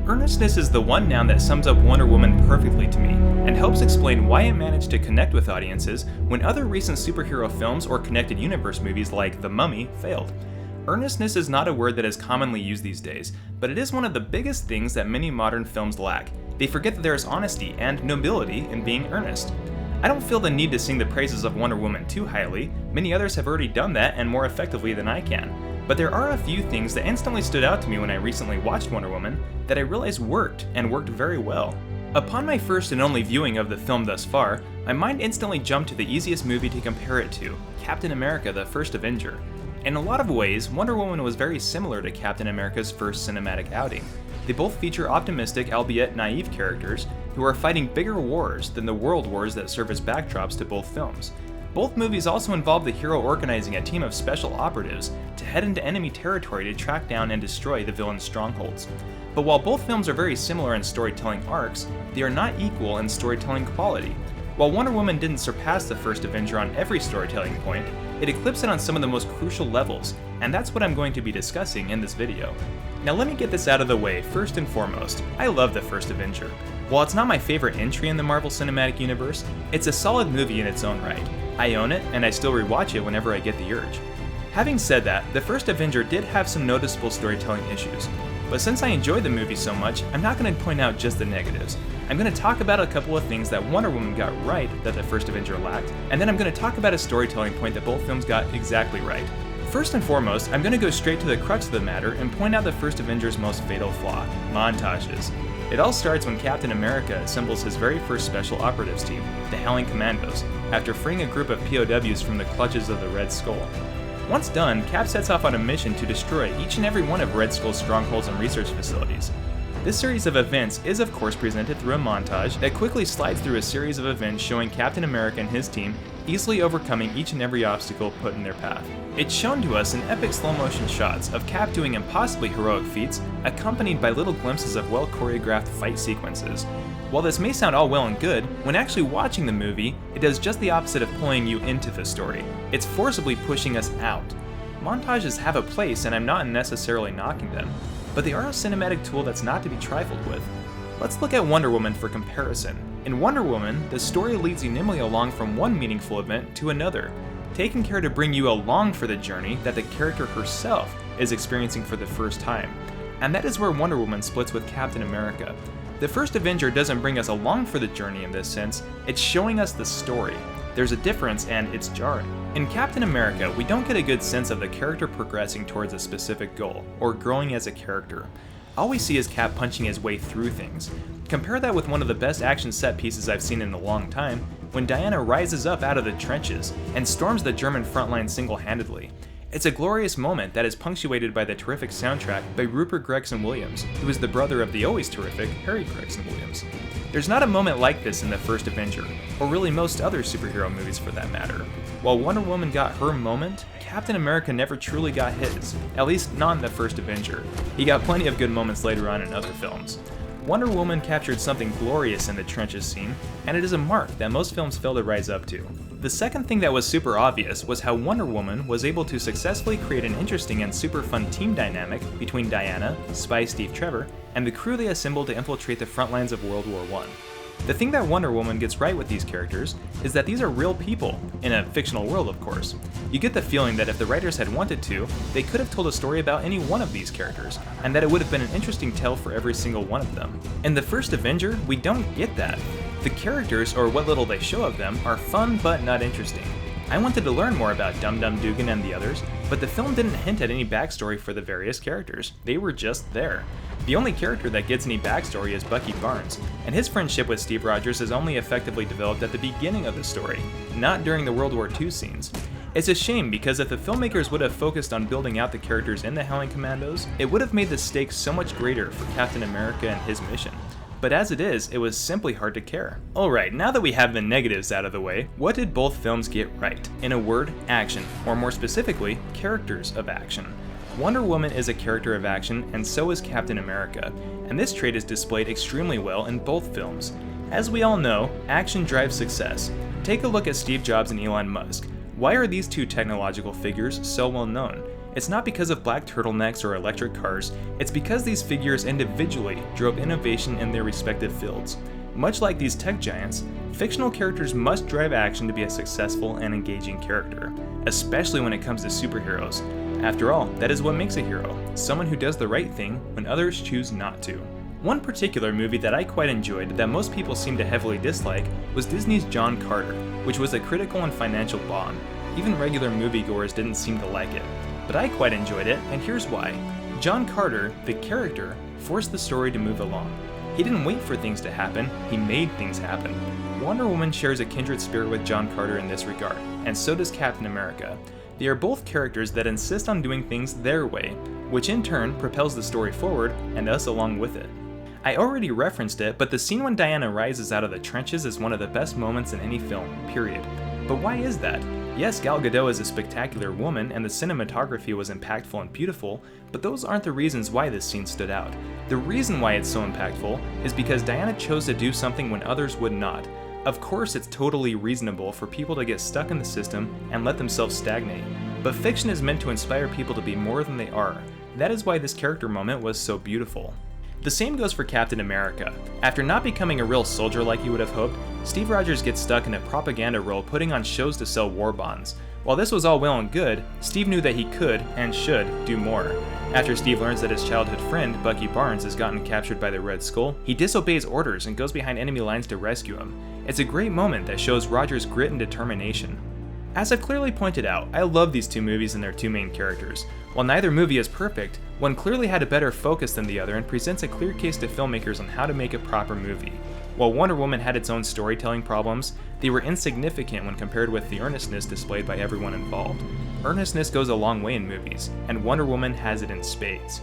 Earnestness is the one noun that sums up Wonder Woman perfectly to me, and helps explain why it managed to connect with audiences when other recent superhero films or connected universe movies like The Mummy failed. Earnestness is not a word that is commonly used these days, but it is one of the biggest things that many modern films lack. They forget that there is honesty and nobility in being earnest. I don't feel the need to sing the praises of Wonder Woman too highly. Many others have already done that and more effectively than I can. But there are a few things that instantly stood out to me when I recently watched Wonder Woman that I realized worked, and worked very well. Upon my first and only viewing of the film thus far, my mind instantly jumped to the easiest movie to compare it to, Captain America: The First Avenger. In a lot of ways, Wonder Woman was very similar to Captain America's first cinematic outing. They both feature optimistic, albeit naive characters who are fighting bigger wars than the world wars that serve as backdrops to both films. Both movies also involve the hero organizing a team of special operatives to head into enemy territory to track down and destroy the villain's strongholds. But while both films are very similar in storytelling arcs, they are not equal in storytelling quality. While Wonder Woman didn't surpass The First Avenger on every storytelling point, it eclipsed it on some of the most crucial levels, and that's what I'm going to be discussing in this video. Now let me get this out of the way first and foremost. I love The First Avenger. While it's not my favorite entry in the Marvel Cinematic Universe, it's a solid movie in its own right. I own it, and I still rewatch it whenever I get the urge. Having said that, The First Avenger did have some noticeable storytelling issues, but since I enjoyed the movie so much, I'm not going to point out just the negatives. I'm going to talk about a couple of things that Wonder Woman got right that The First Avenger lacked, and then I'm going to talk about a storytelling point that both films got exactly right. First and foremost, I'm going to go straight to the crux of the matter and point out The First Avenger's most fatal flaw: montages. It all starts when Captain America assembles his very first special operatives team, the Howling Commandos, after freeing a group of POWs from the clutches of the Red Skull. Once done, Cap sets off on a mission to destroy each and every one of Red Skull's strongholds and research facilities. This series of events is of course presented through a montage that quickly slides through a series of events showing Captain America and his team easily overcoming each and every obstacle put in their path. It's shown to us in epic slow-motion shots of Cap doing impossibly heroic feats, accompanied by little glimpses of well-choreographed fight sequences. While this may sound all well and good, when actually watching the movie, it does just the opposite of pulling you into the story. It's forcibly pushing us out. Montages have a place, and I'm not necessarily knocking them, but they are a cinematic tool that's not to be trifled with. Let's look at Wonder Woman for comparison. In Wonder Woman, the story leads you nimbly along from one meaningful event to another, taking care to bring you along for the journey that the character herself is experiencing for the first time. And that is where Wonder Woman splits with Captain America. The First Avenger doesn't bring us along for the journey in this sense, it's showing us the story. There's a difference, and it's jarring. In Captain America, we don't get a good sense of the character progressing towards a specific goal, or growing as a character. All we see is Cap punching his way through things. Compare that with one of the best action set pieces I've seen in a long time, when Diana rises up out of the trenches and storms the German front line single-handedly. It's a glorious moment that is punctuated by the terrific soundtrack by Rupert Gregson-Williams, who is the brother of the always terrific Harry Gregson-Williams. There's not a moment like this in The First Avenger, or really most other superhero movies for that matter. While Wonder Woman got her moment, Captain America never truly got his, at least not in The First Avenger. He got plenty of good moments later on in other films. Wonder Woman captured something glorious in the trenches scene, and it is a mark that most films fail to rise up to. The second thing that was super obvious was how Wonder Woman was able to successfully create an interesting and super fun team dynamic between Diana, Spy Steve Trevor, and the crew they assembled to infiltrate the front lines of World War I. The thing that Wonder Woman gets right with these characters is that these are real people, in a fictional world of course. You get the feeling that if the writers had wanted to, they could have told a story about any one of these characters, and that it would have been an interesting tale for every single one of them. In The First Avenger, we don't get that. The characters, or what little they show of them, are fun but not interesting. I wanted to learn more about Dum Dum Dugan and the others, but the film didn't hint at any backstory for the various characters. They were just there. The only character that gets any backstory is Bucky Barnes, and his friendship with Steve Rogers is only effectively developed at the beginning of the story, not during the World War II scenes. It's a shame because if the filmmakers would have focused on building out the characters in the Howling Commandos, it would have made the stakes so much greater for Captain America and his mission. But as it is, it was simply hard to care. Alright, now that we have the negatives out of the way, what did both films get right? In a word, action, or more specifically, characters of action. Wonder Woman is a character of action, and so is Captain America, and this trait is displayed extremely well in both films. As we all know, action drives success. Take a look at Steve Jobs and Elon Musk. Why are these two technological figures so well known? It's not because of black turtlenecks or electric cars, it's because these figures individually drove innovation in their respective fields. Much like these tech giants, fictional characters must drive action to be a successful and engaging character, especially when it comes to superheroes. After all, that is what makes a hero, someone who does the right thing when others choose not to. One particular movie that I quite enjoyed that most people seem to heavily dislike was Disney's John Carter, which was a critical and financial bomb. Even regular moviegoers didn't seem to like it. But I quite enjoyed it, and here's why. John Carter, the character, forced the story to move along. He didn't wait for things to happen, he made things happen. Wonder Woman shares a kindred spirit with John Carter in this regard, and so does Captain America. They are both characters that insist on doing things their way, which in turn propels the story forward and us along with it. I already referenced it, but the scene when Diana rises out of the trenches is one of the best moments in any film, period. But why is that? Yes, Gal Gadot is a spectacular woman and the cinematography was impactful and beautiful, but those aren't the reasons why this scene stood out. The reason why it's so impactful is because Diana chose to do something when others would not. Of course, it's totally reasonable for people to get stuck in the system and let themselves stagnate, but fiction is meant to inspire people to be more than they are. That is why this character moment was so beautiful. The same goes for Captain America. After not becoming a real soldier like you would have hoped, Steve Rogers gets stuck in a propaganda role putting on shows to sell war bonds. While this was all well and good, Steve knew that he could, and should, do more. After Steve learns that his childhood friend, Bucky Barnes, has gotten captured by the Red Skull, he disobeys orders and goes behind enemy lines to rescue him. It's a great moment that shows Rogers' grit and determination. As I've clearly pointed out, I love these two movies and their two main characters. While neither movie is perfect, one clearly had a better focus than the other and presents a clear case to filmmakers on how to make a proper movie. While Wonder Woman had its own storytelling problems, they were insignificant when compared with the earnestness displayed by everyone involved. Earnestness goes a long way in movies, and Wonder Woman has it in spades.